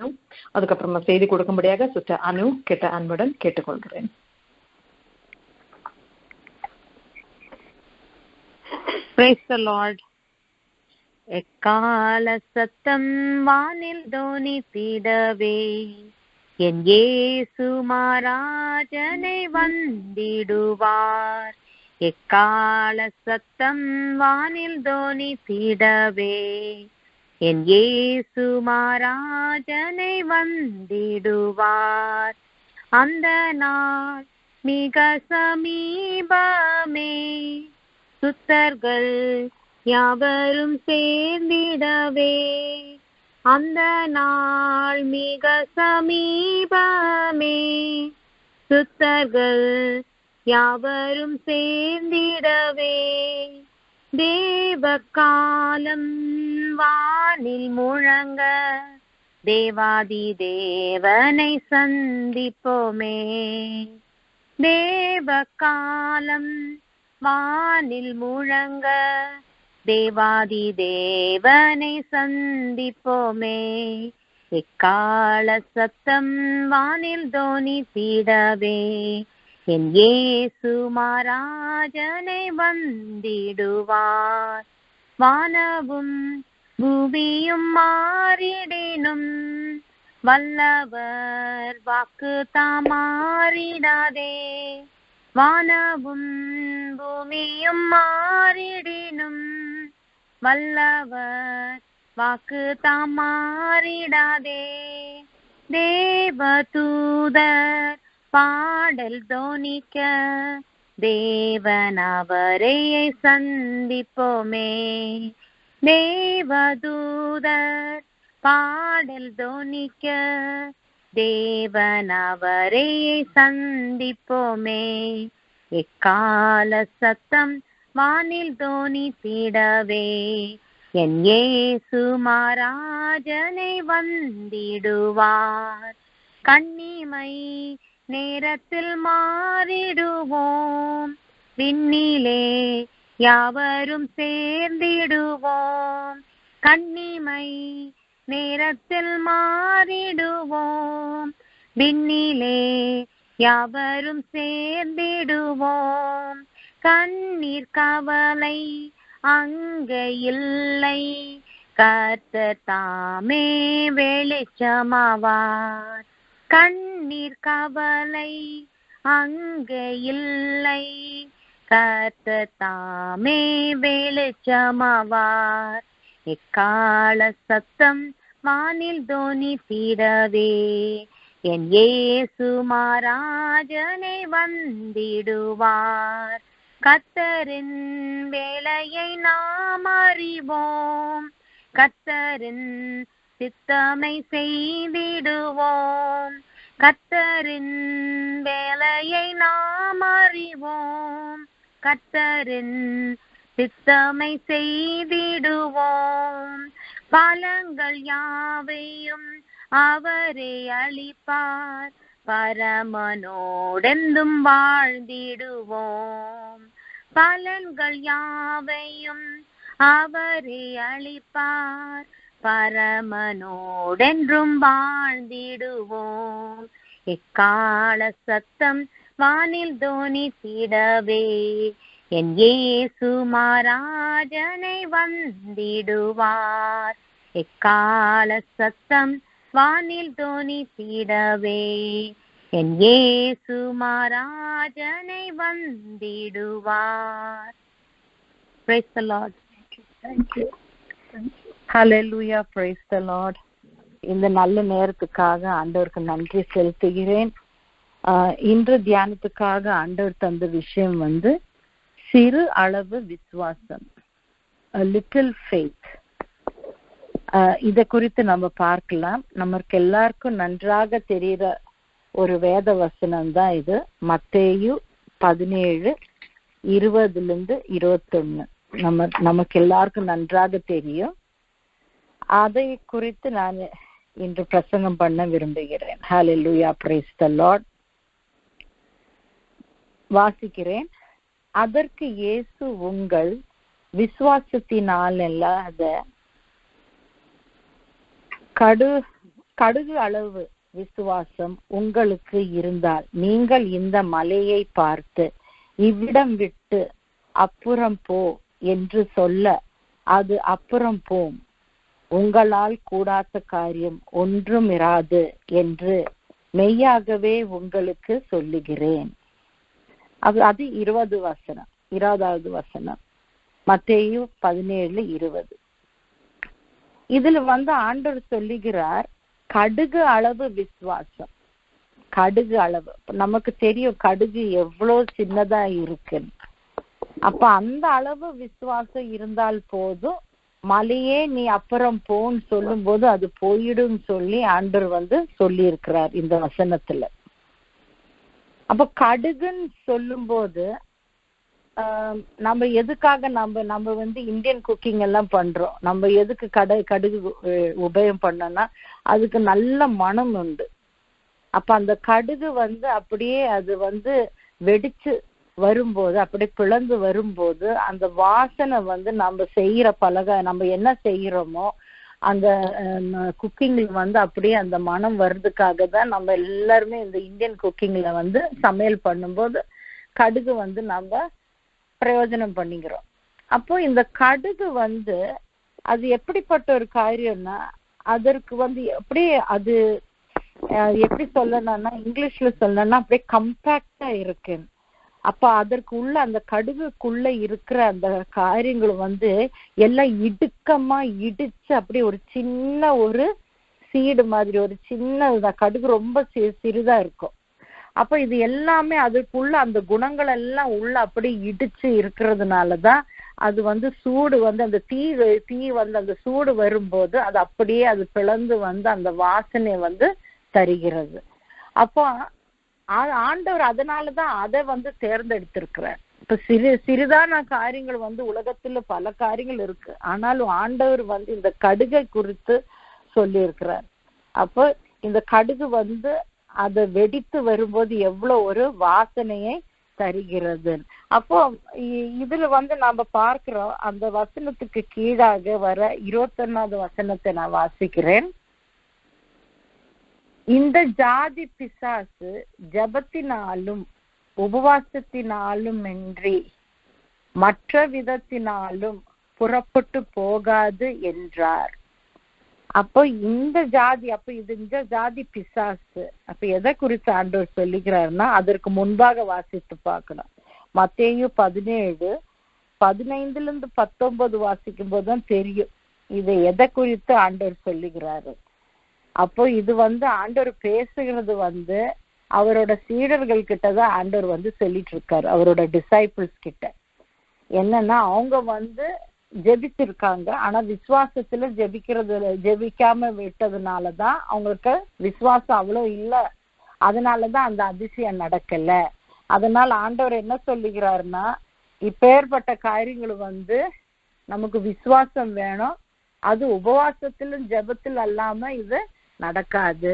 அதுக்கப்புறமா செய்தி கொடுக்கும்படியாக சிஸ்டர் அனு கிட்ட அன்புடன் கேட்டுக்கொள்கிறேன். Praise the Lord. எக்கால சத்தம் வானில் தோனித்திடவே என் இயேசு மகாராஜனை வந்திடுவார். எக்கால சத்தம் வானில் தோனித்திடவே என் இயேசு மகாராஜனை வந்திடுவார். அந்த நாள் மிக சமீபமே, சுத்தர்கள் யாவரும் சேர்ந்திடவே. அந்த நாள் மிக சமீபமே, சுத்தர்கள் யாவரும் சேர்ந்திடவே. தேவ காலம் வானில் முழங்க தேவாதி தேவனை சந்திப்போமே. தேவ காலம் வானில் முழங்க தேவாதி தேவனை சந்திப்போமே. எக்கால சத்தம் வானில் தோனித்திடவே என் இயேசு மகாராஜனை வந்திடுவார். வானவும் பூமியும் மாறிடினும் வல்லவர் வாக்கு தாமாறிடாதே. வானவும் பூமியும் மாறிடினும் வல்லவர் வாக்கு தாமாறிடாதே. தேவதூதர் பாடல் தோனிக்க தேவன் அவரை சந்திப்போமே. தேவதூதர் பாடல் தோனிக்க தேவன் அவரை சந்திப்போமே. எக்கால சத்தம் வானில் தோனித்திடவே என் இயேசு மகாராஜனை வந்திடுவார். கன்னிமை நேரத்தில் மாறிடுவோம், விண்ணிலே யாவரும் சேர்ந்திடுவோம். கன்னிமை நேரத்தில் மாறிடுவோம், விண்ணிலே யாவரும் சேர்ந்திடுவோம். கண்ணீர் கவலை அங்கே இல்லை, கர்த்தர் தாமே வெளிச்சமாவார். கண்ணீர் கவலை அங்கே இல்லை, கர்த்தர் தாமே வெளிச்சமாவார். எக்கால சத்தம் வானில் தோனித்திடவே என் இயேசு மகாராஜனை வந்திடுவார். கர்த்தரின் வேலையை நாம் அறிவோம், கர்த்தரின் சித்தமை செய்திடுவோம். கர்த்தரின் வேலையை நாம் அறிவோம், கர்த்தரின் சித்தமை செய்திடுவோம். பலங்கள் யாவையும் அவரே அளிப்பார், பரமனோடெந்தும் வாழ்ந்திடுவோம். பலன்கள் யாவையும் அவரே அளிப்பார், பரமனோடென்றும் வாழ்ந்திடுவோம். எக்கால சத்தம் வானில் தோனித்திடவே என் இயேசு மகாராஜனை வந்திடுவார். எக்கால சத்தம் வானில் தோனித்திடவே என் இயேசு மகாராஜனை வந்திடுவார். Praise the Lord. Thank you. Hallelujah. Praise the Lord. இந்த நல்ல நேரத்துக்காக ஆண்டவருக்கு நன்றி செலுத்துகிறேன். இன்று தியானத்துக்காக ஆண்டவர் தந்த விஷயம் சிறு அளவு விசுவாசம், a little faith. இத குறித்து நம்ம பார்க்கலாம். நமக்கு எல்லாருக்கும் நன்றாக தெரிகிற ஒரு வேத வசனம் தான் இது. மத்தேயு 17:20-21 நமக்கு எல்லாருக்கும் நன்றாக தெரியும். அதை குறித்து நான் இன்று பிரசங்கம் பண்ண விரும்புகிறேன். ஹல்லேலூயா, பிரைஸ் தி லார்ட். வாசிக்கிறேன். அதற்கு இயேசு, உங்கள் விசுவாசத்தினால் அல்லாத கடுகு அளவு விசுவாசம் உங்களுக்கு இருந்தால் நீங்கள் இந்த மலையை பார்த்து இவ்விடம் விட்டு அப்புறம் போ என்று சொல்ல அது அப்புறம் போம். உங்களால் கூடாத காரியம் ஒன்றும் இராது என்று மெய்யாகவே உங்களுக்கு சொல்லுகிறேன். அது 20வது வசனம், மத்தேயு 17:20. இதுல ஆண்டவர் சொல்லுகிறார், கடுகு அளவு விசுவாசம். கடுகு அளவு நமக்கு தெரியும், கடுகு எவ்வளவு சின்னதா இருக்குன்னு. அப்ப அந்த அளவு விசுவாசம் இருந்தால் போதும், மலையே நீ அப்புறம் போன்னு சொல்லும் போது அது போயிடும் சொல்லி ஆண்டவர் சொல்லி இருக்கிறார் இந்த வசனத்துல. அப்ப கடுகுன்னு சொல்லும் போது நம்ம எதுக்காக நம்ம இந்தியன் குக்கிங் எல்லாம் பண்றோம். நம்ம எதுக்கு கடுகு உபயோகம் பண்ணோம்னா அதுக்கு நல்ல மனம் உண்டு. அப்ப அந்த கடுகு அப்படியே அது வெடிச்சு வரும்போது, அப்படியே பிளந்து வரும்போது அந்த வாசனை நம்ம செய்யற நம்ம என்ன செய்யறோமோ அந்த குக்கிங்ல அப்படியே அந்த மனம் வர்றதுக்காக தான் நம்ம எல்லாருமே இந்த இந்தியன் குக்கிங்ல சமையல் பண்ணும்போது கடுகு நம்ம பிரயோஜனம் பண்ணிக்கிறோம். அப்போ இந்த கடுகு அது எப்படிப்பட்ட ஒரு காரியம்னா, அதற்கு அப்படியே அது எப்படி சொல்லணும்னா, இங்கிலீஷ்ல சொல்லணும்னா அப்படியே கம்பேக்டா இருக்கு. அப்ப அதற்கு உள்ள அந்த கடுகுக்குள்ள இருக்கிற அந்த காரியங்கள் எல்லாம் இடுக்கமா இடிச்சு அப்படியே ஒரு சின்ன ஒரு சீடு மாதிரி, ஒரு சின்ன கடுகு ரொம்ப சிறிதா இருக்கும். அப்ப இது எல்லாமே அதுக்குள்ள அந்த குணங்கள் எல்லாம் உள்ள அப்படி இடிச்சு இருக்கிறதுனாலதான் அது சூடு அந்த தீ அந்த சூடு வரும்போது அது அப்படியே அது பிளந்து அந்த வாசனை தருகிறது. அப்போ ஆண்டவர் அதனாலதான் அதை தேர்ந்தெடுத்திருக்கிறார். இப்ப சிறிதான காரியங்கள் உலகத்துல பல காரியங்கள் இருக்கு, ஆனாலும் ஆண்டவர் இந்த கடுகை குறித்து சொல்லி இருக்கிறார். அப்போ இந்த கடுகு அதை வெடித்து வரும்போது எவ்வளவு ஒரு வாசனையை தருகிறது. அப்போ இதுல நாம பார்க்கிறோம், அந்த வசனத்துக்கு கீழாக வர 21வது வசனத்தை நான் வாசிக்கிறேன். இந்த ஜாதி பிசாசு ஜபத்தினாலும் உபவாசத்தினாலும் இன்றி மற்ற விதத்தினாலும் புறப்பட்டு போகாது என்றார். அப்போ இந்த ஜாதி பிசாசு. அப்ப எதை குறித்து ஆண்டவர் சொல்லுகிறார்னா, அதற்கு முன்பாக வாசித்து பார்க்கணும். மத்தேயு 17:15-19 வாசிக்கும் போதுதான் தெரியும் இதை எதை குறித்து ஆண்டவர் சொல்லுகிறாரு. அப்போ இது ஆண்டவர் பேசுகிறது அவரோட சீடர்கள் கிட்டதான் ஆண்டவர் சொல்லிட்டு இருக்காரு, அவரோட டிசைபிள்ஸ் கிட்ட. என்னன்னா, அவங்க ஜெபிச்சிருக்காங்க, ஆனா விசுவாசத்துல ஜெபிக்காம விட்டதுனாலதான் அவங்களுக்கு விசுவாசம் அவ்வளவு இல்லை. அதனாலதான் அந்த அதிசயம் நடக்கல. அதனால ஆண்டவர் என்ன சொல்லுகிறாருன்னா, இப்பேற்பட்ட காரியங்கள் நமக்கு விசுவாசம் வேணும், அது உபவாசத்திலும் ஜெபத்தில் அல்லாம இது நடக்காது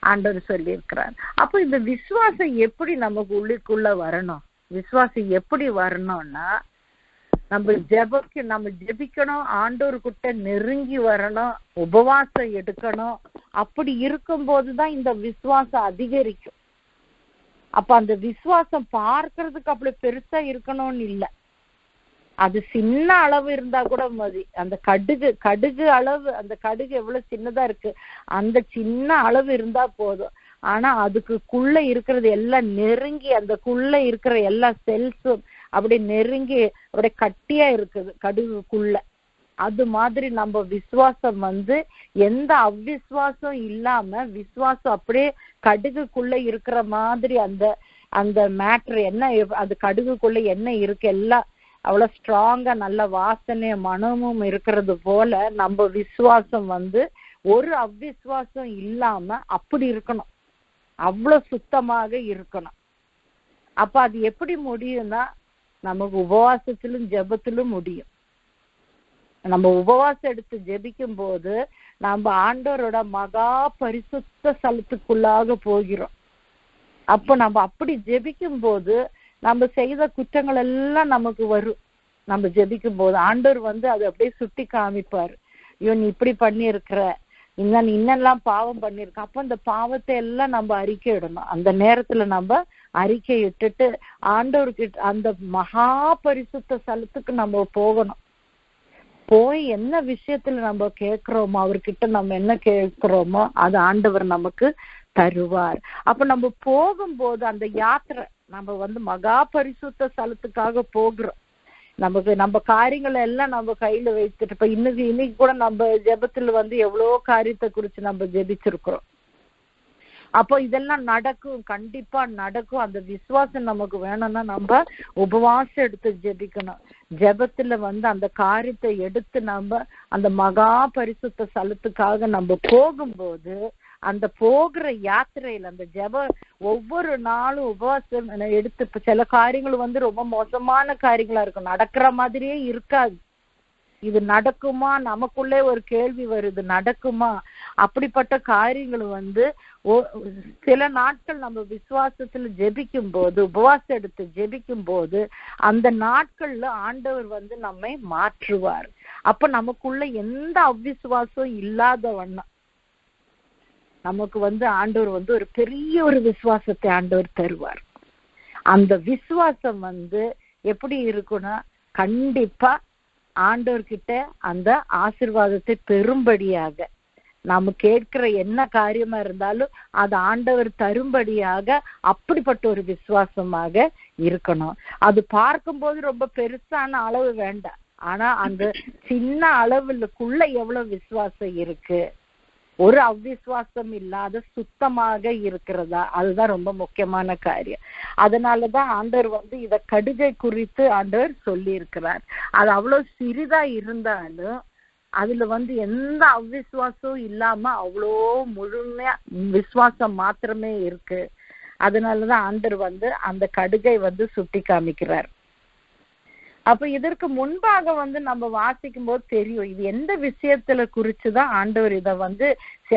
ஆண்டவர் சொல்லி இருக்கிறார். அப்போ இந்த விசுவாசம் எப்படி நமக்கு உள்ளுக்குள்ள வரணும்? விசுவாசம் எப்படி வரணும்னா, நம்ம ஜெபிக்கணும், ஆண்டவர் கிட்ட நெருங்கி வரணும், உபவாசம் எடுக்கணும். அப்படி இருக்கும் போதுதான் இந்த விசுவாசம் அதிகரிக்கும். அப்ப அந்த விசுவாசம் பார்க்கறதுக்கு அப்படி பெருசா இருக்கணும்னு இல்லை, அது சின்ன அளவு இருந்தா கூட மதி. அந்த கடுகு அளவு, அந்த கடுகு எவ்வளவு சின்னதா இருக்கு, அந்த சின்ன அளவு இருந்தா போதும். ஆனா அதுக்குள்ள இருக்கிறது எல்லாம் நெருங்கி, அதுக்குள்ள இருக்கிற எல்லா செல்ஸும் அப்படி நெருங்கி அப்படியே கட்டியா இருக்குது கடுகுக்குள்ள. அது மாதிரி நம்ம விசுவாசம் எந்த அவ்விசுவாசம் இல்லாம, விசுவாசம் அப்படியே கடுகுக்குள்ள இருக்கிற மாதிரி அந்த மேட்ரு என்ன, அது கடுகுக்குள்ள என்ன இருக்கு எல்லாம் அவ்வளவு ஸ்ட்ராங்கா நல்ல வாசனை மனமும் இருக்கிறது போல நம்ம விசுவாசம் ஒரு அவ்விசுவாசம் இல்லாம அப்படி இருக்கணும், அவ்வளவு சுத்தமாக இருக்கணும். அப்ப அது எப்படி முடியும்னா, நமக்கு உபவாசத்திலும் ஜெபத்திலும் முடியும். நம்ம உபவாசம் எடுத்து ஜெபிக்கும் போது நம்ம ஆண்டவரோட மகா பரிசுத்த ஸ்தலத்துக்குள்ளாக போகிறோம். அப்ப நம்ம அப்படி ஜெபிக்கும் போது நம்ம செய்த குற்றங்கள் எல்லாம் நமக்கு வரும். நம்ம ஜெபிக்கும் போது ஆண்டவர் அது அப்படியே சுட்டி காமிப்பாரு, ஐயோ நீ இப்படி பண்ணி இருக்கிற, இன்னெல்லாம் பாவம் பண்ணிருக்கோம். அப்ப அந்த பாவத்தை எல்லாம் நம்ம அறிக்கை இடணும். அந்த நேரத்துல நம்ம அறிக்கை இட்டுட்டு ஆண்டவர்கிட்ட அந்த மகா பரிசுத்த ஸ்தலத்துக்கு நம்ம போகணும். போய் என்ன விஷயத்துல நம்ம கேட்கிறோமோ, அவர்கிட்ட நம்ம என்ன கேட்கிறோமோ அது ஆண்டவர் நமக்கு தருவார். அப்ப நம்ம போகும்போது அந்த யாத்திரை நம்ம மகா பரிசுத்த ஸ்தலத்துக்காக போகிறோம். நம்ம காரியங்களை எல்லாம் நம்ம கையில வைத்துட்டு இப்ப இன்னைக்கு கூட நம்ம ஜெபத்துல எவ்வளவோ காரியத்தை குறிச்சு நம்ம ஜெபிச்சிருக்கிறோம். அப்போ இதெல்லாம் நடக்கும், கண்டிப்பா நடக்கும். அந்த விசுவாசம் நமக்கு வேணும்னா நம்ம உபவாசம் எடுத்து ஜெபிக்கணும். ஜெபத்துல அந்த காரியத்தை எடுத்து நம்ம அந்த மகா பரிசுத்த ஸ்தலத்துக்காக நம்ம போகும்போது அந்த போகிற யாத்திரையில அந்த ஜெப ஒவ்வொரு நாளும் உபவாசம் எடுத்து இப்ப சில காரியங்கள் ரொம்ப மோசமான காரியங்களா இருக்கும், நடக்கிற மாதிரியே இருக்காது. இது நடக்குமா? நமக்குள்ளே ஒரு கேள்வி வருது, நடக்குமா? அப்படிப்பட்ட காரியங்கள் சில நாட்கள் நம்ம விசுவாசத்துல ஜெபிக்கும் போது, உபவாசம் எடுத்து ஜெபிக்கும் போது அந்த நாட்கள்ல ஆண்டவர் நம்மை மாற்றுவார். அப்ப நமக்குள்ள எந்த அவ்விசுவாசம் இல்லாத வண்ணம் நமக்கு ஆண்டவர் ஒரு பெரிய ஒரு விசுவாசத்தை ஆண்டவர் தருவார். அந்த விசுவாசம் எப்படி இருக்குன்னா, கண்டிப்பா ஆண்டவர்கிட்ட அந்த ஆசீர்வாதத்தை பெரும்படியாக நாம கேட்கிற என்ன காரியமா இருந்தாலும் அது ஆண்டவர் தரும்படியாக அப்படிப்பட்ட ஒரு விசுவாசமாக இருக்கணும். அது பார்க்கும்போது ரொம்ப பெருசான அளவு வேண்டாம், ஆனா அந்த சின்ன அளவுக்குள்ள எவ்வளவு விசுவாசம் இருக்கு, ஒரு அவ்விசுவாசம் இல்லாத சுத்தமாக இருக்கிறதா, அதுதான் ரொம்ப முக்கியமான காரியம். அதனாலதான் ஆண்டவர் இத கடுகை குறித்து ஆண்டவர் சொல்லி இருக்கிறார். அது அவ்வளவு சிறிதா இருந்தாலும் அதுல எந்த அவ்விசுவாசமும் இல்லாம அவ்வளோ முழுமையா விசுவாசம் மாத்திரமே இருக்கு. அதனாலதான் ஆண்டவர் அந்த கடுகை சுட்டி காமிக்கிறார். அப்ப இதற்கு முன்பாக நம்ம வாசிக்கும் போது தெரியும் இது எந்த விஷயத்துல குறிச்சுதான் ஆண்டவர் இத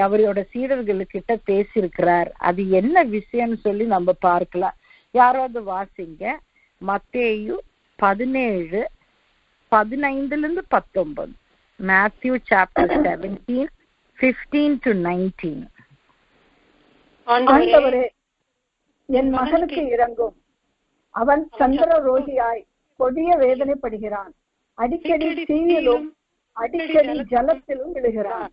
அவரோட சீடர்களுக்கிட்ட பேசியிருக்கிறார், அது என்ன விஷயம்னு சொல்லி நம்ம பார்க்கலாம். யாராவது வாசிங்க, மத்தேயு 17:15-19. Matthew chapter 17:15-19. ஆண்டவரே, என் மகனுக்கு இரங்கும். அவன் சந்திர ரோகியாய் கொடிய வேதனைப்படுகிறான். அடிக்கடி தீயிலும் அடிக்கடி ஜலத்திலும் விழுகிறான்.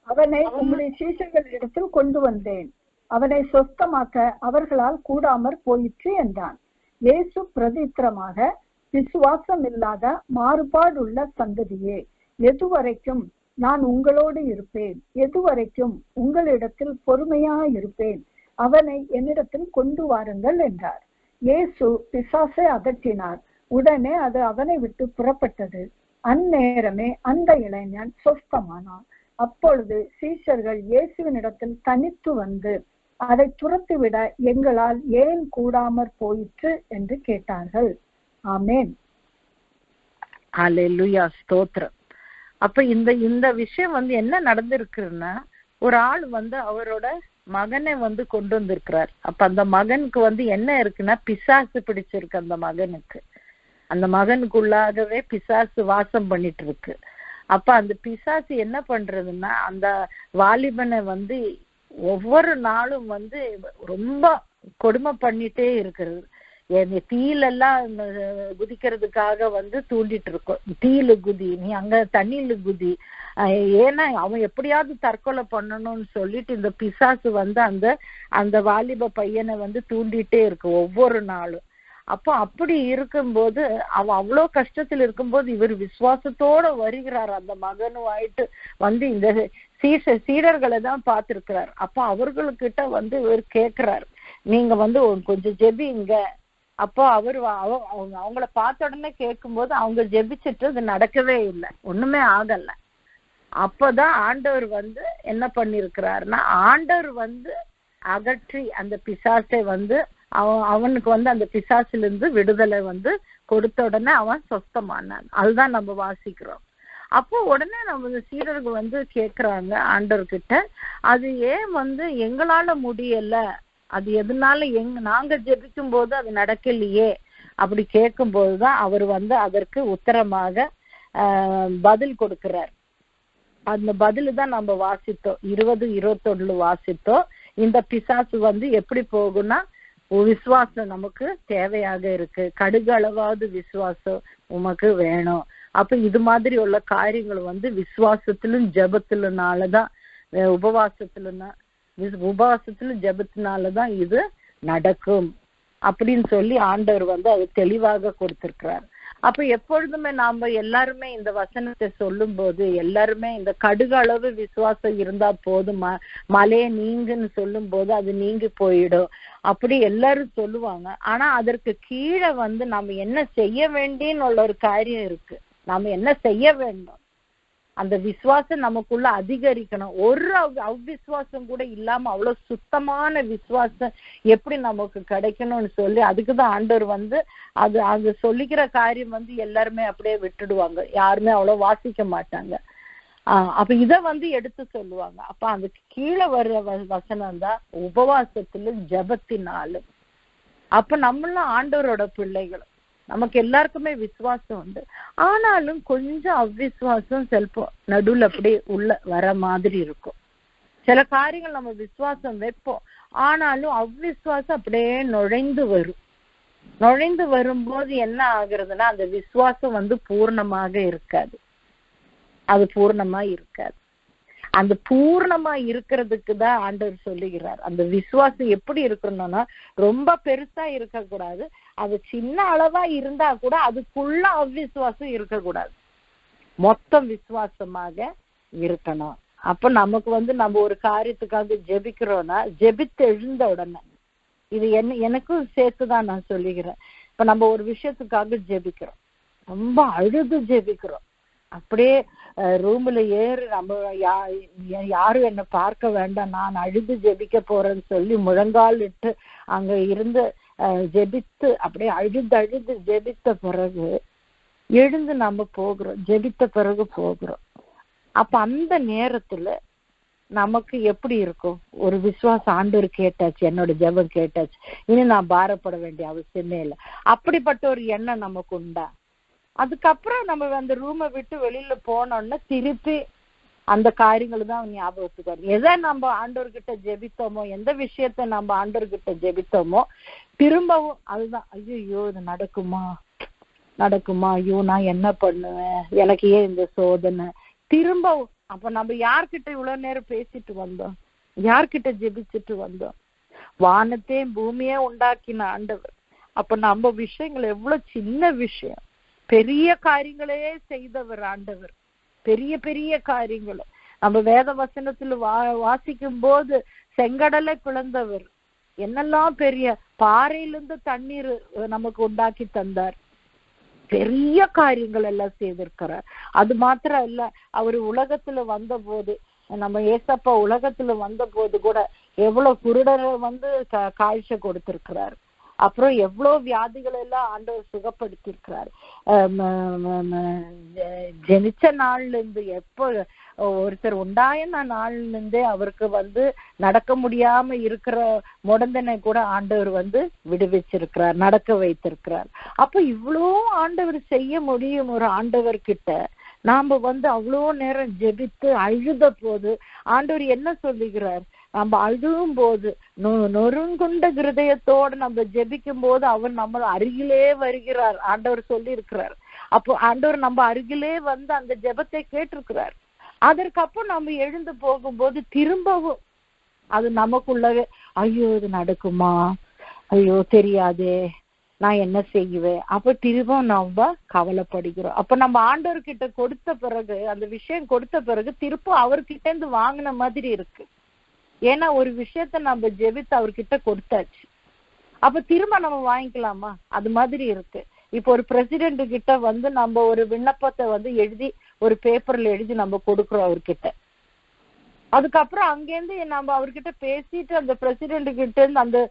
அவனை உம்முடைய சீஷர்களிடத்தில் கொண்டு வந்தேன். அவனை சொஸ்தமாக்க அவர்களால் கூடாமற் போயிற்று என்றான். இயேசு பிரதித்திரமாக, விசுவாசம் இல்லாத மாறுபாடுள்ள சந்ததியே, எதுவரைக்கும் நான் உங்களோடு இருப்பேன்? எதுவரைக்கும் உங்களிடத்தில் பொறுமையா இருப்பேன்? அவனை என்னிடத்தில் கொண்டு வாருங்கள் என்றார். இயேசு பிசாசை அகற்றினார். உடனே அது அவனை விட்டு புறப்பட்டது. அந்நேரமே அந்த இளைஞன் சொஸ்தமானான். அப்பொழுது சீஷர்கள் இயேசுவினிடத்தில் தனித்து வந்து, அதை துரத்திவிட எங்களால் ஏன் கூடாமற் போயிற்று என்று கேட்டார்கள். ஆமென். அல்லேலூயா, ஸ்தோத்திரம். அப்ப இந்த விஷயம் என்ன நடந்திருக்குன்னா, ஒரு ஆள் அவரோட மகனை கொண்டு வந்திருக்கிறார். அப்ப அந்த மகனுக்கு என்ன இருக்குன்னா, பிசாசு பிடிச்சிருக்கு. அந்த மகனுக்குள்ளாகவே பிசாசு வாசம் பண்ணிட்டு இருக்கு. அப்ப அந்த பிசாசு என்ன பண்றதுன்னா, அந்த வாலிபனை ஒவ்வொரு நாளும் ரொம்ப கொடுமை பண்ணிட்டே இருக்கிறது. தீயிலெல்லாம் குதிக்கிறதுக்காக தூண்டிட்டு இருக்கோம். தீயில குதி, நீ அங்க தண்ணியில குதி, ஏன்னா அவன் எப்படியாவது தற்கொலை பண்ணணும்னு சொல்லிட்டு இந்த பிசாசு அந்த வாலிப பையனை தூண்டிட்டே இருக்கு ஒவ்வொரு நாளும். அப்போ அப்படி இருக்கும்போது அவன் அவ்வளோ கஷ்டத்துல இருக்கும்போது இவர் விசுவாசத்தோட வருகிறார். அந்த மகனும் ஆயிட்டு இந்த சீடர்களை தான் பார்த்திருக்கிறார். அப்போ அவர்களுக்கிட்ட இவர் கேட்கிறார், நீங்க கொஞ்சம் ஜெபிங்க. அப்போ அவங்கள பார்த்த உடனே கேட்கும்போது அவங்க ஜெபிச்சுட்டு அது நடக்கவே இல்லை, ஒண்ணுமே ஆகல. அப்பதான் ஆண்டவர் என்ன பண்ணிருக்கிறாருன்னா, ஆண்டவர் அகற்றி அந்த பிசாசை அவனுக்கு அந்த பிசாசுல இருந்து விடுதலை கொடுத்த உடனே அவன் சொஸ்தமானான். அதுதான் நம்ம வாசிக்கிறோம். அப்போ உடனே நம்ம சீடர்கள் கேக்குறாங்க ஆண்டவர்கிட்ட, அது ஏன் எங்களால முடியல, அது எதனால நாங்க ஜெபிக்கும் போது அது நடக்கலையே அப்படி கேட்கும் போதுதான் அவர் அதற்கு உத்தரமாக பதில் கொடுக்கிறார். அந்த பதிலு தான் நம்ம வாசித்தோம். 20-21 வாசித்தோம். இந்த பிசாசு எப்படி போகும்னா, விசுவாசம் நமக்கு தேவையாக இருக்கு, கடுகளவாவது விசுவாசம் உமக்கு வேணும். அப்ப இது மாதிரி உள்ள காரியங்கள் விசுவாசத்திலும் ஜெபத்திலும்னாலதான், உபவாசத்திலும் ஜெபத்தினாலதான் இது நடக்கும் அப்படின்னு சொல்லி ஆண்டவர் அது தெளிவாக கொடுத்திருக்கிறார். அப்ப எப்பொழுதுமே நாம எல்லாருமே இந்த வசனத்தை சொல்லும் போது எல்லாருமே இந்த கடுகு அளவு விசுவாசம் இருந்தா போதும், மலையை நீங்குன்னு சொல்லும் போது அது நீங்கி போயிடும் அப்படி எல்லாரும் சொல்லுவாங்க. ஆனா அதற்கு கீழே நாம என்ன செய்ய வேண்டியன்னு உள்ள ஒரு காரியம் இருக்கு. நாம என்ன செய்ய வேண்டும், அந்த விசுவாசம் நமக்குள்ள அதிகரிக்கணும். ஒரு அவ்விசுவாசம் கூட இல்லாம அவ்வளவு சுத்தமான விசுவாசம் எப்படி நமக்கு கிடைக்கணும்னு சொல்லி அதுக்குதான் ஆண்டவர் அது சொல்லிக்கிற காரியம் எல்லாருமே அப்படியே விட்டுடுவாங்க, யாருமே அவ்வளவு வாசிக்க மாட்டாங்க. அப்ப இத எடுத்து சொல்லுவாங்க. அப்ப அதுக்கு கீழே வர்ற வசனம் தான் உபவாசத்திலும் ஜெபத்தினாலும். அப்ப நம்மளும் ஆண்டவரோட பிள்ளைகள், நமக்கு எல்லாருக்குமே விசுவாசம் உண்டு. ஆனாலும் கொஞ்சம் அவ்விசுவாசம் செல்போம் நடுவில் அப்படியே உள்ள வர மாதிரி இருக்கும். சில காரியங்கள் நம்ம விசுவாசம் வைப்போம், ஆனாலும் அவ்விசுவாசம் அப்படியே நுழைந்து வரும்போது என்ன ஆகுறதுன்னா, அந்த விசுவாசம் பூர்ணமாக இருக்காது. அது பூர்ணமா இருக்காது. அந்த பூர்ணமா இருக்கிறதுக்கு தான் ஆண்டவர் சொல்லுகிறார். அந்த விசுவாசம் எப்படி இருக்கணும்னா, ரொம்ப பெருசா இருக்கக்கூடாது, அது சின்ன அளவா இருந்தா கூட அதுக்குள்ள அவ்விசுவாசம் இருக்கக்கூடாது, மொத்தம் விசுவாசமாக இருக்கணும். அப்ப நமக்கு நம்ம ஒரு காரியத்துக்காக ஜெபிக்கிறோம்னா, ஜெபித்து எழுந்த உடனே, இது எனக்கும் சேர்த்துதான் நான் சொல்லுகிறேன். இப்ப நம்ம ஒரு விஷயத்துக்காக ஜெபிக்கிறோம், ரொம்ப அழுது ஜெபிக்கிறோம், அப்படியே ரூம்ல ஏறி நம்ம யாரும் என்ன பார்க்க வேண்டாம், நான் அழுது ஜெபிக்க போறேன்னு சொல்லி முழங்கால் இட்டு அங்க இருந்து ஜெபித்து அப்படியே அழுது ஜெபித்த பிறகு எழுந்து நம்ம போகிறோம், ஜெபித்த பிறகு போகிறோம். அப்ப அந்த நேரத்துல நமக்கு எப்படி இருக்கும், ஒரு விசுவாசம், ஆண்டவர் கேட்டாச்சு, என்னோட ஜெபம் கேட்டாச்சு, இனி நான் பாரப்பட வேண்டிய அவசியமே இல்லை, அப்படிப்பட்ட ஒரு எண்ணம் நமக்கு உண்டா? அதுக்கப்புறம் நம்ம அந்த ரூமை விட்டு வெளியில போனோம்னா திருப்பி அந்த காரியங்கள் தான் ஞாபகத்துக்கு வரும். எதை நம்ம ஆண்டவர்கிட்ட ஜெபித்தோமோ, எந்த விஷயத்த நம்ம ஆண்டவர்கிட்ட ஜெபித்தோமோ, திரும்பவும் அதுதான், ஐயோ இது நடக்குமா, ஐயோ நான் என்ன பண்ணுவேன், எனக்கு ஏன் இந்த சோதனை, திரும்பவும். அப்ப நம்ம யார்கிட்ட இவ்வளவு நேரம் பேசிட்டு வந்தோம், யார்கிட்ட ஜெபிச்சுட்டு வந்தோம்? வானத்தையும் பூமியே உண்டாக்கின ஆண்டவர். அப்ப நம்ம விஷயங்கள் எவ்வளவு சின்ன விஷயம், பெரிய காரியங்களே செய்தவர் ஆண்டவர், பெரிய பெரிய காரியங்களை. நம்ம வேத வசனத்துல வாசிக்கும் போது செங்கடலை பிளந்தவர், என்னெல்லாம் பெரிய பாறையிலிருந்து தண்ணீர் நமக்கு உண்டாக்கி தந்தார், பெரிய காரியங்கள் எல்லாம் செய்திருக்கிறார். அது மாத்திரம் இல்ல, அவரு உலகத்துல வந்த போது, நம்ம ஏசப்பா உலகத்துல வந்த போது கூட எவ்வளவு குருடரை காட்சி கொடுத்திருக்கிறார். அப்புறம் எவ்வளவு வியாதிகள் எல்லாம் ஆண்டவர் சுகப்படுத்திருக்கிறார். ஜெனிச்ச நாள்ல இருந்து, எப்போ ஒருத்தர் உண்டாயின நாள்ல இருந்தே அவருக்கு நடக்க முடியாம இருக்கிற முடந்தனை கூட ஆண்டவர் விடுவிச்சிருக்கிறார், நடக்க வைத்திருக்கிறார். அப்ப இவ்வளோ ஆண்டவர் செய்ய முடியும் ஒரு ஆண்டவர் கிட்ட நாம அவ்வளோ நேரம் ஜெபித்து அழுத போது ஆண்டவர் என்ன சொல்லுகிறார்? நம்ம அழுகும் போது, நொறுங்குண்ட இருதயத்தோடு நம்ம ஜெபிக்கும் போது அவர் நம்ம அருகிலே வருகிறார், ஆண்டவர் சொல்லி இருக்கிறார். அப்போ ஆண்டவர் நம்ம அருகிலே அந்த ஜெபத்தை கேட்டிருக்கிறார். அதற்கப்புறம் நம்ம எழுந்து போகும்போது திரும்பவும் அது நமக்குள்ளவே, ஐயோ இது நடக்குமா, ஐயோ தெரியாதே, நான் என்ன செய்வேன், அப்ப திரும்ப நம்ம கவலைப்படுகிறோம். அப்ப நம்ம ஆண்டவர்கிட்ட கொடுத்த பிறகு, அந்த விஷயம் கொடுத்த பிறகு திரும்ப அவர்கிட்ட இருந்து வாங்கின மாதிரி இருக்கு. ஏன்னா ஒரு விஷயத்த நம்ம ஜெபித்து அவர்கிட்ட கொடுத்தாச்சு, அப்ப திரும்ப நம்ம வாங்கிக்கலாமா? அது மாதிரி இருக்கு. இப்போ ஒரு பிரசிடென்ட் கிட்ட நம்ம ஒரு விண்ணப்பத்தை எழுதி ஒரு பேப்பர்ல எழுதி நம்ம கொடுக்குறோம் அவர்கிட்ட. அதுக்கப்புறம் அங்கேருந்து நம்ம அவர்கிட்ட பேசிட்டு அந்த பிரசிடென்ட் கிட்ட இருந்து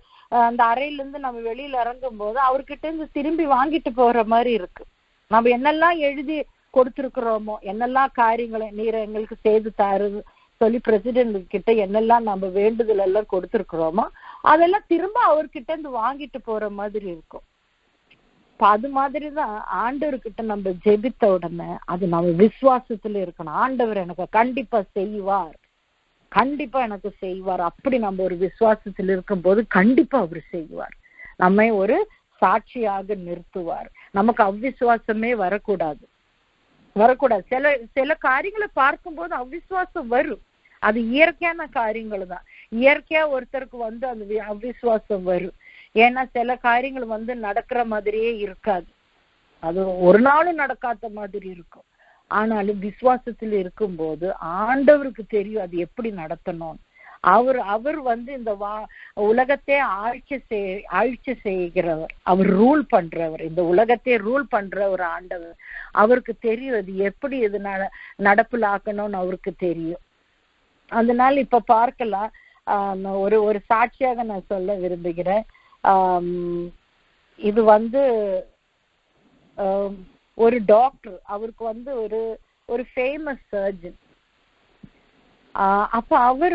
அந்த அறையில இருந்து நம்ம வெளியில இறங்கும் போது அவர்கிட்ட இருந்து திரும்பி வாங்கிட்டு போற மாதிரி இருக்கு. நம்ம என்னெல்லாம் எழுதி கொடுத்துருக்குறோமோ, என்னெல்லாம் காரியங்களை நீர் எங்களுக்கு செய்து தாருது சொல்லி பிரசிடென்ட் கிட்ட என்னெல்லாம் நம்ம வேண்டுதல் எல்லாம் கொடுத்துருக்குறோமோ அதெல்லாம் திரும்ப அவர்கிட்ட இருந்து வாங்கிட்டு போற மாதிரி இருக்கும். அப்ப அது மாதிரிதான் ஆண்டவர்கிட்ட நம்ம ஜெபித்த உடனே அது நம்ம விசுவாசத்துல இருக்கணும். ஆண்டவர் எனக்கு கண்டிப்பா செய்வார், கண்டிப்பா எனக்கு செய்வார். அப்படி நம்ம ஒரு விசுவாசத்தில் இருக்கும் போது கண்டிப்பா அவர் செய்வார், நம்மை ஒரு சாட்சியாக நிறுத்துவார். நமக்கு அவ்விசுவாசமே வரக்கூடாது. சில காரியங்களை பார்க்கும்போது அவ்விசுவாசம் வரும், அது இயற்கையான காரியங்கள் தான். இயற்கையா ஒருத்தருக்கு வந்து அந்த அவ்விசுவாசம் வரும். ஏன்னா சில காரியங்கள் நடக்கிற மாதிரியே இருக்காது, அது ஒரு நாளும் நடக்காத மாதிரி இருக்கும். ஆனாலும் விசுவாசத்தில் இருக்கும்போது ஆண்டவருக்கு தெரியும் அது எப்படி நடத்தணும். அவர் இந்த உலகத்தை ஆட்சி செய்கிறவர், அவர் ரூல் பண்றவர், இந்த உலகத்தை ரூல் பண்ற ஒரு ஆண்டவர். அவருக்கு தெரியும் அது எப்படி இது நடப்பில் ஆக்கணும்னு அவருக்கு தெரியும். அதனால இப்ப பார்க்கலாம், ஒரு சாட்சியாக நான் சொல்ல விரும்புகிறேன். இது ஒரு டாக்டர், அவருக்கு ஒரு ஃபேமஸ் சர்ஜன். அப்ப அவர்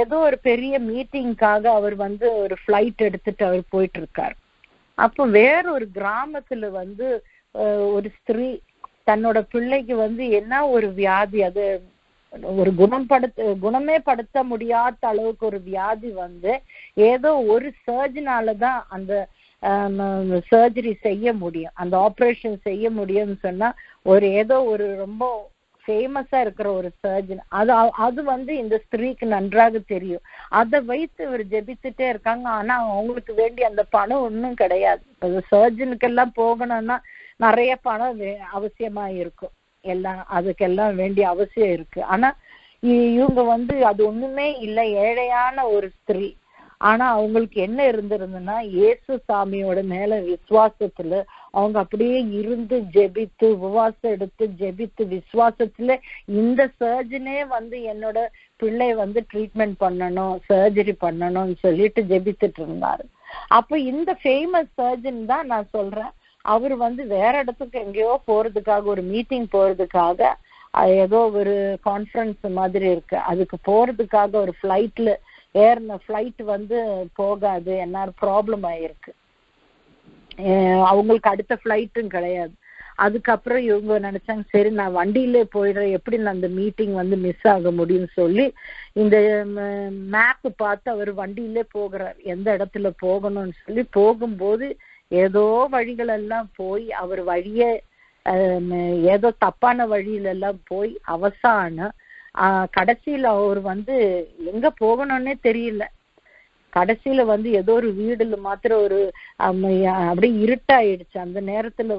ஏதோ ஒரு பெரிய மீட்டிங்காக அவர் ஒரு ஃபிளைட் எடுத்துட்டு அவர் போயிட்டு இருக்காரு. அப்போ வேற ஒரு கிராமத்துல ஒரு ஸ்திரீ தன்னோட பிள்ளைக்கு என்ன ஒரு வியாதி, அது ஒரு குணமே படுத்த முடியாத அளவுக்கு ஒரு வியாதி ஏதோ ஒரு சர்ஜனாலதான் அந்த சர்ஜரி செய்ய முடியும், அந்த ஆபரேஷன் செய்ய முடியும்னு சொன்னா ஏதோ ஒரு ரொம்ப ஃபேமஸா இருக்கிற ஒரு சர்ஜன். அது இந்த ஸ்திரீக்கு நன்றாக தெரியும். அதை வைத்து இவர் ஜெபிச்சுட்டே இருக்காங்க. ஆனா அவங்களுக்கு வேண்டிய அந்த பணம் ஒன்றும் கிடையாது. சர்ஜனுக்கு எல்லாம் போகணும்னா நிறைய பணம் அவசியமா இருக்கும், அதுக்கெல்லாம் வேண்டிய அவசியம் இருக்கு. ஆனா இவங்க அது ஒண்ணுமே இல்லை, ஏழையான ஒரு ஸ்திரீ. ஆனா அவங்களுக்கு என்ன இருந்திருந்துன்னா இயேசு சாமியோட மேல விசுவாசத்துல அவங்க அப்படியே இருந்து ஜெபித்து உபவாசம் எடுத்து ஜெபித்து விசுவாசத்துல இந்த சர்ஜனே என்னோட பிள்ளை ட்ரீட்மெண்ட் பண்ணணும், சர்ஜரி பண்ணணும்னு சொல்லிட்டு ஜெபித்துட்டு இருந்தாரு. அப்ப இந்த ஃபேமஸ் சர்ஜன் தான் நான் சொல்றேன், அவர் வேற இடத்துக்கு எங்கேயோ போறதுக்காக, ஒரு மீட்டிங் போறதுக்காக, ஏதோ ஒரு கான்ஃபரன்ஸ் மாதிரி இருக்கு, அதுக்கு போறதுக்காக ஒரு ஃபிளைட்ல ஏறின ஃபிளைட் போகாது, என்ன ப்ராப்ளம் ஆயிருக்கு, அவங்களுக்கு அடுத்த ஃபிளைட்டும் கிடையாது. அதுக்கப்புறம் இவங்க நினைச்சாங்க சரி நான் வண்டியிலே போயிடுறேன், எப்படி நான் அந்த மீட்டிங் மிஸ் ஆக முடியும்னு சொல்லி இந்த மேப் பார்த்து அவர் வண்டியிலே போகிறார், எந்த இடத்துல போகணும்னு சொல்லி. போகும்போது ஏதோ வழிகள் எல்லாம் போய் அவர் வழியே ஏதோ தப்பான வழியில எல்லாம் போய் அவசானம் கடைசியில அவர் எங்க போகணும்னே தெரியல. கடைசியில ஏதோ ஒரு வீடுல மாத்திரம் ஒரு அப்படியே இருட்டாயிடுச்சு. அந்த நேரத்துல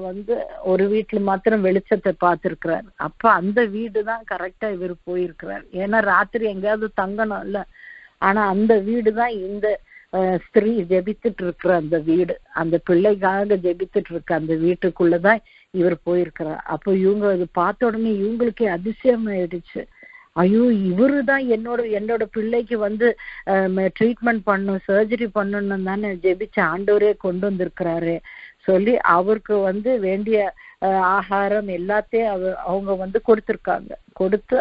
ஒரு வீட்டுல மாத்திரம் வெளிச்சத்தை பார்த்திருக்கிறாரு. அப்ப அந்த வீடு தான் கரெக்டா இவர் போயிருக்கிறார். ஏன்னா ராத்திரி எங்கேயாவது தங்கணும் இல்ல. ஆனா அந்த வீடு தான் இந்த ஸ்திரீ ஜெபித்துட்டு இருக்கிற அந்த வீடு, அந்த பிள்ளைக்காக ஜெபித்துட்டு இருக்க அந்த வீட்டுக்குள்ளதான் இவர் போயிருக்கிறார். அப்போ இவங்க அது பார்த்த உடனே இவங்களுக்கே அதிசயம் ஆயிடுச்சு. ஐயோ இவருதான் என்னோட பிள்ளைக்கு ட்ரீட்மெண்ட் பண்ணும், சர்ஜரி பண்ணணும் தானே ஜெபிச்ச ஆண்டவரே கொண்டு வந்திருக்கிறாரு சொல்லி அவருக்கு வேண்டிய ஆகாரம் எல்லாத்தையும் அவங்க கொடுத்திருக்காங்க. கொடுத்து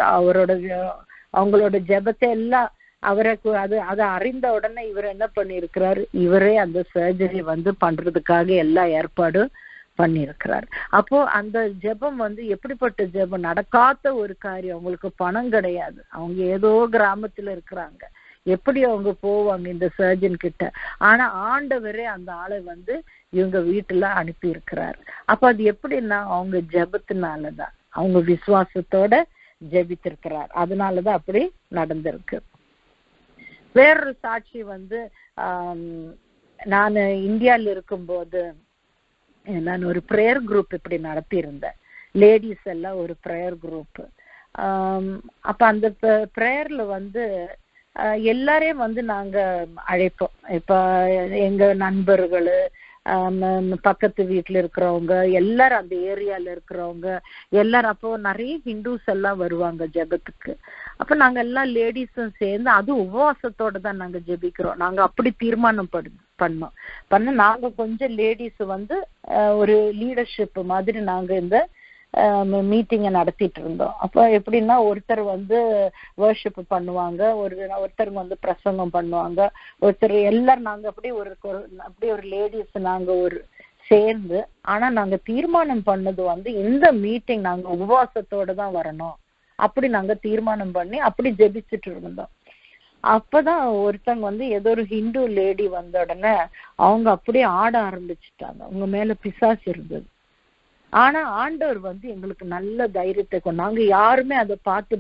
அவங்களோட ஜெபத்தை எல்லாம் அவருக்கு அதை அறிந்த உடனே இவர் என்ன பண்ணிருக்கிறாரு, இவரே அந்த சர்ஜரி பண்றதுக்காக எல்லா ஏற்பாடும் பண்ணிருக்கிறார். அப்போ அந்த ஜெபம் எப்படிப்பட்ட ஜெபம், நடக்காத ஒரு காரியம், அவங்களுக்கு பணம் கிடையாது, அவங்க ஏதோ கிராமத்துல இருக்கிறாங்க, எப்படி அவங்க போவாங்க இந்த சர்ஜன் கிட்ட. ஆனா ஆண்டவரே அந்த ஆளை இவங்க வீட்டுல அனுப்பி இருக்கிறார். அப்ப அது எப்படின்னா அவங்க ஜெபத்தினாலதான், அவங்க விசுவாசத்தோட ஜெபித்திருக்கிறார், அதனாலதான் அப்படி நடந்திருக்கு. வேறொரு சாட்சி நான் இந்தியால இருக்கும்போது நான் ஒரு ப்ரேயர் குரூப் இப்படி நடத்தி இருந்தேன், லேடிஸ் எல்லாம் ஒரு ப்ரேயர் குரூப். அப்ப அந்த ப்ரேயர்ல எல்லாரையும் நாங்க அழைப்போம். இப்ப எங்க நண்பர்கள், பக்கத்து வீட்டுல இருக்கிறவங்க எல்லாரும், அந்த ஏரியால இருக்கிறவங்க எல்லாரும், அப்போ நிறைய ஹிந்துஸ் எல்லாம் வருவாங்க ஜெபத்துக்கு. அப்ப நாங்க எல்லாம் லேடிஸும் சேர்ந்து, அது உபவாசத்தோட தான் நாங்க ஜெபிக்கிறோம். நாங்க அப்படி தீர்மானம் பண்ணோம். நாங்க கொஞ்சம் லேடிஸ் ஒரு லீடர்ஷிப் மாதிரி நாங்க இந்த மீட்டிங்கை நடத்திட்டு இருந்தோம். அப்ப எப்படின்னா ஒருத்தர் வர்ஷிப் பண்ணுவாங்க, ஒருத்தர் பிரசங்கம் பண்ணுவாங்க, ஒருத்தர் எல்லாரும் நாங்க அப்படி ஒரு லேடிஸ் நாங்க ஒரு சேர்ந்து. ஆனா நாங்க தீர்மானம் பண்ணது வந்து இந்த மீட்டிங் நாங்க உபவாசத்தோட தான் வரணும் அப்படி நாங்க தீர்மானம் பண்ணி அப்படி ஜெபிச்சுட்டு இருந்தோம். அப்பதான் ஒருத்தங்க வந்து ஏதோ ஒரு ஹிந்து லேடி வந்த உடனே அவங்க அப்படியே ஆட ஆரம்பிச்சுட்டாங்க. அவங்க மேல பிசாசு இருந்தது. ஆனா ஆண்டவர் வந்து எங்களுக்கு நல்ல தைரியத்தை நாங்க யாருமே அதை பார்த்து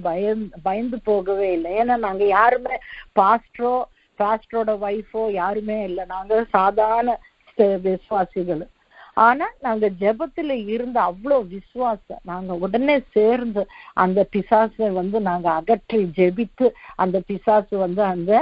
பயந்து போகவே இல்லை. ஏன்னா நாங்க யாருமே பாஸ்டரோட வைஃபோ யாருமே இல்லை. நாங்க சாதாரண விசுவாசிகள். ஆனா நாங்க ஜெபத்துல இருந்த அவ்வளவு விசுவாசம், நாங்க உடனே சேர்ந்து அந்த பிசாசை வந்து நாங்க அகற்றி ஜெபித்து அந்த பிசாசு வந்து அந்த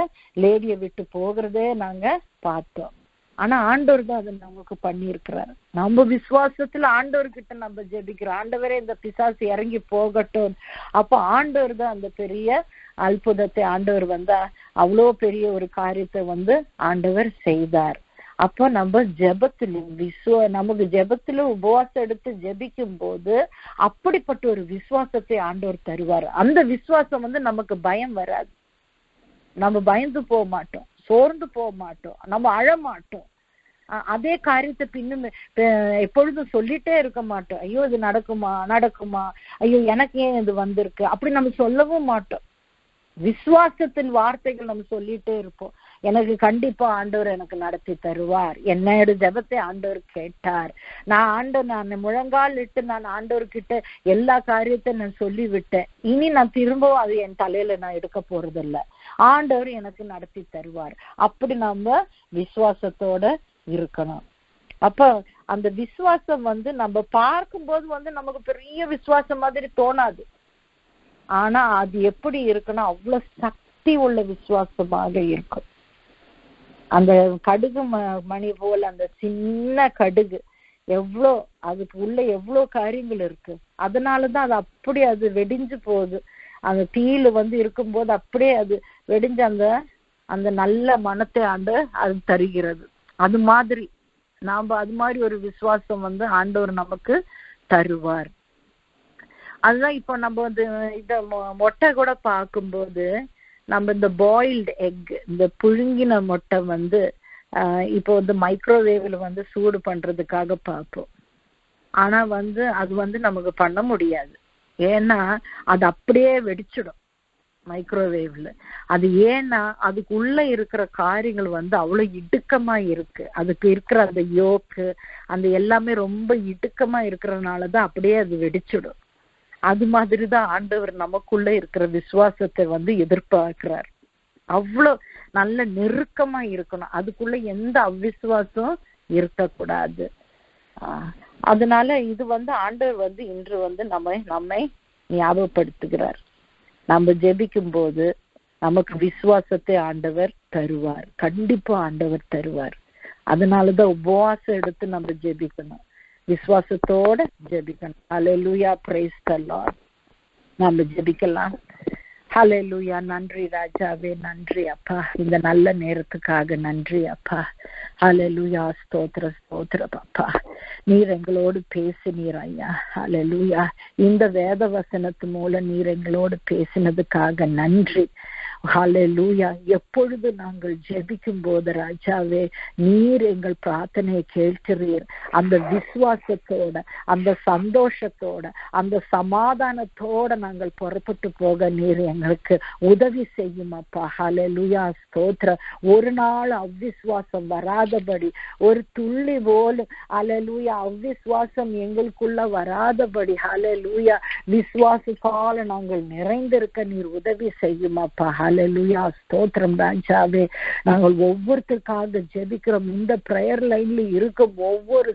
லேடியை விட்டு போகிறதே நாங்க பார்த்தோம். ஆனா ஆண்டவர் தான் அதை நமக்கு பண்ணியிருக்கிறாரு. நம்ம விசுவாசத்துல ஆண்டவர்கிட்ட நம்ம ஜெபிக்கிறோம், ஆண்டவரே இந்த பிசாசு இறங்கி போகட்டும். அப்ப ஆண்டவர் தான் அந்த பெரிய அற்புதத்தை ஆண்டவர் வந்து அவ்வளோ பெரிய ஒரு காரியத்தை வந்து ஆண்டவர் செய்தார். அப்ப நம்ம ஜெபத்துல நமக்கு ஜெபத்துல உபவாசம் எடுத்து ஜெபிக்கும் போது அப்படிப்பட்ட ஒரு விசுவாசத்தை ஆண்டவர் தருவார். அந்த விசுவாசம் வந்து நமக்கு பயம் வராது. நம்ம பயந்து போக மாட்டோம், சோர்ந்து போக மாட்டோம், நம்ம அழ மாட்டோம். அதே காரியத்தை பின்னும் எப்பொழுதும் சொல்லிட்டே இருக்க மாட்டோம். ஐயோ இது நடக்குமா, ஐயோ எனக்கு ஏன் இது வந்திருக்கு அப்படி நம்ம சொல்லவும் மாட்டோம். விசுவாசத்தின் வார்த்தைகள் நம்ம சொல்லிட்டே இருப்போம். எனக்கு கண்டிப்பா ஆண்டவர் எனக்கு நடத்தி தருவார். என்னோட ஜெபத்தை ஆண்டவர் கேட்டார். நான் முழங்கால் இட்டு நான் ஆண்டவர்கிட்ட எல்லா காரியத்தையும் நான் சொல்லி விட்டேன். இனி நான் திரும்பவும் அது என் தலையில நான் எடுக்க போறதில்லை. ஆண்டவர் எனக்கு நடத்தி தருவார். அப்படி நம்ம விசுவாசத்தோட இருக்கணும். அப்ப அந்த விசுவாசம் வந்து நம்ம பார்க்கும்போது வந்து நமக்கு பெரிய விசுவாசம் மாதிரி தோணாது. ஆனா அது எப்படி இருக்குன்னா அவ்வளவு சக்தி உள்ள விசுவாசமாக இருக்கும். அந்த கடுகு மணி போல அந்த சின்ன கடுகு எவ்வளோ அதுக்கு உள்ள எவ்வளவு காரியங்கள் இருக்கு. அதனாலதான் அது அப்படி அது வெடிஞ்சு போகுது. அந்த தீயில வந்து இருக்கும்போது அப்படியே அது வெடிஞ்ச அந்த நல்ல மனத்தை அது தருகிறது. அது மாதிரி நாம அது மாதிரி ஒரு விசுவாசம் வந்து ஆண்டவர் நமக்கு தருவார். அதுதான் இப்போ நம்ம வந்து இந்த மொட்டை கூட பார்க்கும்போது நம்ம இந்த பாயில்டு எக், இந்த புழுங்கின மொட்டை வந்து இப்போ வந்து மைக்ரோவேவ்ல வந்து சூடு பண்றதுக்காக பார்ப்போம். ஆனா வந்து அது வந்து நமக்கு பண்ண முடியாது. ஏன்னா அது அப்படியே வெடிச்சிடும் மைக்ரோவேவ்ல. அது ஏன்னா அதுக்குள்ள இருக்கிற காரியங்கள் வந்து அவ்வளவு இடுக்கமா இருக்கு. அதுக்கு இருக்கிற அந்த யோக்கு அந்த எல்லாமே ரொம்ப இடுக்கமா இருக்கிறதுனாலதான் அப்படியே அது வெடிச்சிடும். அது மாதிரிதான் ஆண்டவர் நமக்குள்ள இருக்கிற விசுவாசத்தை வந்து எதிர்பார்க்கிறார். அவ்வளவு நல்ல நெருக்கமா இருக்கணும். அதுக்குள்ள எந்த அவ்விசுவாசம் இருக்கக்கூடாது. அதனால இது வந்து ஆண்டவர் வந்து இன்று வந்து நம்மை ஞாபகப்படுத்துகிறார். நம்ம ஜெபிக்கும் போது நமக்கு விசுவாசத்தை ஆண்டவர் தருவார். கண்டிப்பா ஆண்டவர் தருவார். அதனாலதான் உபவாசம் எடுத்து நம்ம ஜெபிக்கணும், விசுவாசத்தோட ஜெபிக்கணும். ஹல்லேலூயா, பிரைஸ் தி லார்ட். நம்ம ஜெபிக்கலாம். ஹல்லேலூயா. நன்றி ராஜாவே, நன்றி அப்பா, இந்த நல்ல நேரத்துக்காக நன்றி அப்பா. ஹல்லேலூயா, ஸ்தோத்திரம் அப்பா. நீர் எங்களோடு பேசினீர் ஐயா. ஹல்லேலூயா. இந்த வேத வசனத்து மூலம் நீர் எங்களோடு பேசினதுக்காக நன்றி. ஹல்லேலூயா. எப்பொழுது நாங்கள் ஜெபிக்கும் போது ராஜாவே நீர் எங்கள் பிரார்த்தனையை கேட்கிறீர். அந்த விசுவாசத்தோட, அந்த சந்தோஷத்தோட, அந்த சமாதானத்தோட நாங்கள் புறப்பட்டு போக நீர் எங்களுக்கு உதவி செய்யும் அப்பா. ஹல்லேலூயா, ஸ்தோத்திரம். ஒரு நாள் அவ்விசுவாசம் வராதபடி, ஒரு துள்ளி போலும் ஹல்லேலூயா அவ்விசுவாசம் எங்களுக்குள்ள வராதபடி ஹல்லேலூயா விசுவாசத்தால நாங்கள் நிறைந்திருக்க நீர் உதவி செய்யும் அப்பா. ஹல்லேலூயா, ஸ்தோத்திரம் ராஜாவே. நாங்கள் ஒவ்வொருத்தருக்காக ஜெபிக்கிறோம். இந்த பிரேயர் லைன்ல இருக்கும் ஒவ்வொரு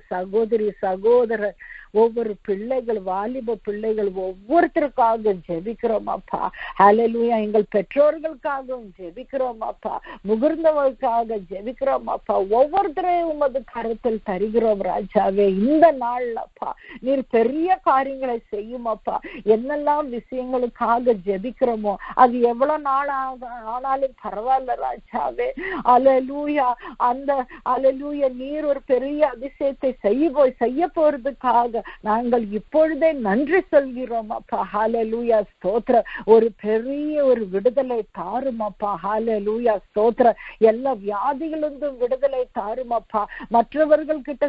சகோதரர், ஒவ்வொரு பிள்ளைகள், வாலிப பிள்ளைகள் ஒவ்வொருத்தருக்காக ஜெபிக்கிறோம் அப்பா. ஹல்லேலூயா. எங்கள் பெற்றோர்களுக்காகவும் ஜெபிக்கிறோம் அப்பா. முதிர்ந்தவர்களுக்காக ஜெபிக்கிறோம் அப்பா. ஒவ்வொருத்தரையும் உமது கருத்தில் தருகிறோம் ராஜாவே. இந்த நாள்ல அப்பா நீர் பெரிய காரியங்களை செய்யும் அப்பா. என்னெல்லாம் விஷயங்களுக்காக ஜெபிக்கிறோமோ அது எவ்வளவு நாள் ஆனாலும் பரவாயில்ல ராஜாவே. ஹல்லேலூயா. அந்த ஹல்லேலூயா நீர் ஒரு பெரிய அதிசயத்தை செய்ய போறதுக்காக நாங்கள் இப்பொழுதே நன்றி சொல்கிறோம் அப்பா. ஹல்லேலூயா ஸ்தோத்திரம். ஒரு பெரிய ஒரு விடுதலை தாரும் அப்பா. ஹல்லேலூயா ஸ்தோத்திரம். எல்லா வியாதிகளிலிருந்தும் விடுதலை தாரும் அப்பா. மற்றவர்கள் கிட்ட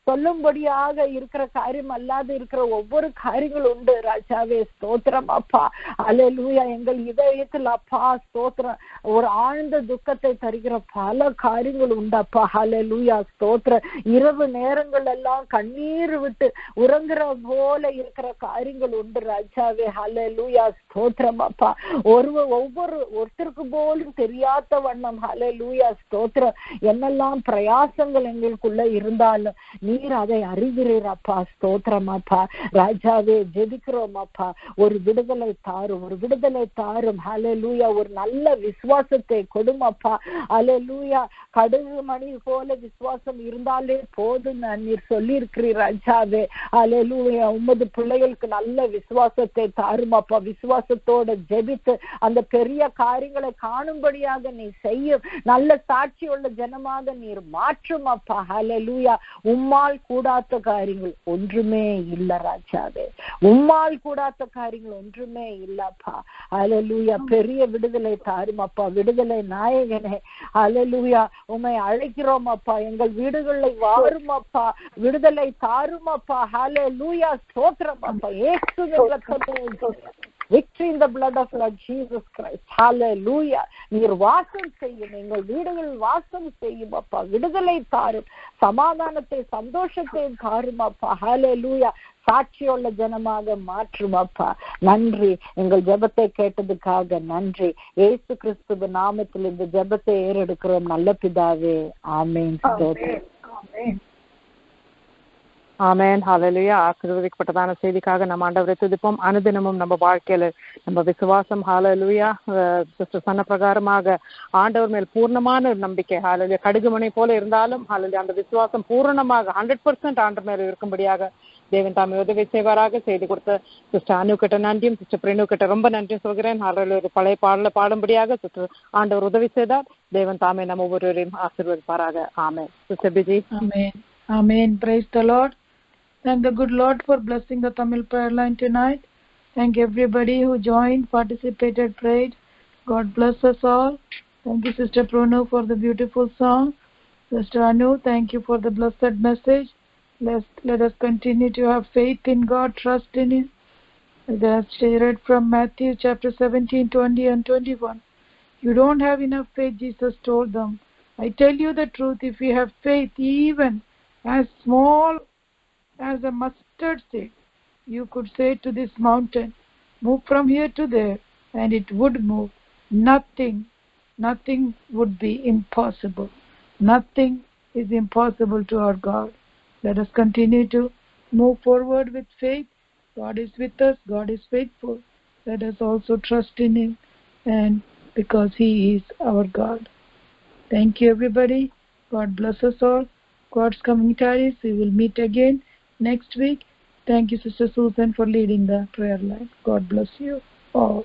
சொல்லும்படியாக இருக்கிற காரியம் அல்லாது இருக்கிற ஒவ்வொரு காரியங்கள் உண்டு ராஜாவே ஸ்தோத்திரம் அப்பா. ஹல்லேலூயா எங்கள் இதயத்தில் அப்பா ஸ்தோத்திரம் ஒரு ஆழ்ந்த துக்கத்தை தருகிற பல காரியங்கள் உண்டப்பா. ஹல்லேலூயா ஸ்தோத்திரம். இரவு நேரங்கள் எல்லாம் கண்ணீர் விட்டு உறங்குற போல இருக்கிற காரியங்கள் உண்டு ராஜாவே. ஹல்லேலூயா ஸ்தோத்திரம் அப்பா. ஒருத்தருக்கு போலும் தெரியாத வண்ணம் ஹல்லேலூயா ஸ்தோத்திரம் என்னெல்லாம் பிரயாசங்கள் எங்களுக்குள்ள இருந்தாலும் நீர் அதை அறிகிறீர் அப்பா. ஸ்தோத்திரம் அப்பா. ராஜாவே ஜெபிக்கிறோம் அப்பா. ஒரு விடுதலை தாரும் ஹல்லேலூயா. ஒரு நல்ல விசுவாசத்தை கொடுமப்பா. ஹல்லேலூயா. கடுகு மணி போல விசுவாசம் இருந்தாலே போதும் நீர் சொல்லி இருக்கிறீர் ராஜாவே. ஹல்லேலூயா. உமது பிள்ளைகளுக்கு நல்ல விசுவாசத்தை தாருமப்பா. விசுவாசத்தோட ஜெபித்து அந்த பெரிய காரியங்களை காணும்படியாக நீ செய்யும் நல்ல சாட்சி உள்ள ஜனமாக நீர் மாற்றும் அப்பா. ஹல்லேலூயா. உம்மால் கூடாத காரியங்கள் ஒன்றுமே இல்ல ராஜாவே. உம்மால் கூடாத காரியங்கள் ஒன்றுமே இல்லப்பா. ஹல்லேலூயா. பெரிய விடுதலை தாரும் அப்பா. விடுதலை நாயகனே ஹல்லேலூயா. உம்மை அழைக்கிறோம் அப்பா. எங்கள் வீடுகளை வாரும் அப்பா. விடுதலை தாரும் அப்பா. ஹல்லேலூயா ஸ்தோத்திரம் அப்பா. இயேசுவின் இரத்தத்தில் victory in the blood of Lord Jesus Christ. Hallelujah. நீர் வாசம் செய்யும் எங்கள் வீடுகளில் வாசம் செய்யும் அப்பா. விடுதலை தாரும் சமாதானத்தை சந்தோஷத்தை தாரும் அப்பா. ஹல்லேலூயா. சாட்சியுள்ள ஜனமாக மாற்றும் அப்பா. நன்றி. எங்கள் ஜெபத்தை கேட்டதுக்காக நன்றி. இயேசு கிறிஸ்துவின் நாமத்தில் இந்த ஜெபத்தை ஏறெடுக்கிறோம் நல்ல பிதாவே. ஆமென். ஆமென். ஹல்லேலூயா. ஆசீர்வதிக்கப்பட்டதான செய்திக்காக நம்ம ஆண்டவரை துதிப்போம். அனுதினமும் நம்ம வாழ்க்கையில நம்ம விசுவாசம் ஹல்லேலூயா சிஸ்டர் சொன்ன பிரகாரமாக ஆண்டவர் மேல் பூர்ணமான ஒரு நம்பிக்கை ஹல்லேலூயா கடுகுமணி போல இருந்தாலும் ஹல்லேலூயா அந்த விசுவாசம் பூரணமாக 100% ஆண்டவர் மேல் இருக்கும்படியாக தேவன் தாமே உதவி செய்வாராக. செய்து கொடுத்த சிஸ்டர் அனு கிட்ட நன்றியும் சிஸ்டர் பிரேனு கிட்ட ரொம்ப நன்றியும் சொல்கிறேன். ஹல்லேலூயா. ஒரு பழைய பாடல பாடும்படியாக சிஸ்டர் ஆண்டவர் உதவி செய்தார். தேவன் தாமே நம்ம ஒவ்வொருவரையும் ஆசீர்வதிப்பாராக. ஆமென். Sister PG. Amen. Amen. Praise the Lord. Thank the good Lord for blessing the Tamil prayer line tonight. Thank everybody who joined, participated, prayed. God bless us all. Thank you, Sister Pronu, for the beautiful song. Sister Anu, thank you for the blessed message. Let us continue to have faith in God, trust in Him. As read from Matthew chapter 17, 20 and 21. You don't have enough faith, Jesus told them. I tell you the truth, if you have faith even as small as a mustard seed, you could say to this mountain, move from here to there, and it would move. Nothing would be impossible. Nothing is impossible to our God. Let us continue to move forward with faith. God is with us. God is faithful. Let us also trust in Him, and because He is our God. Thank you, everybody. God bless us all. God's coming tarries. We will meet again next week. Thank you, Sister Susan, for leading the prayer line. God bless you all.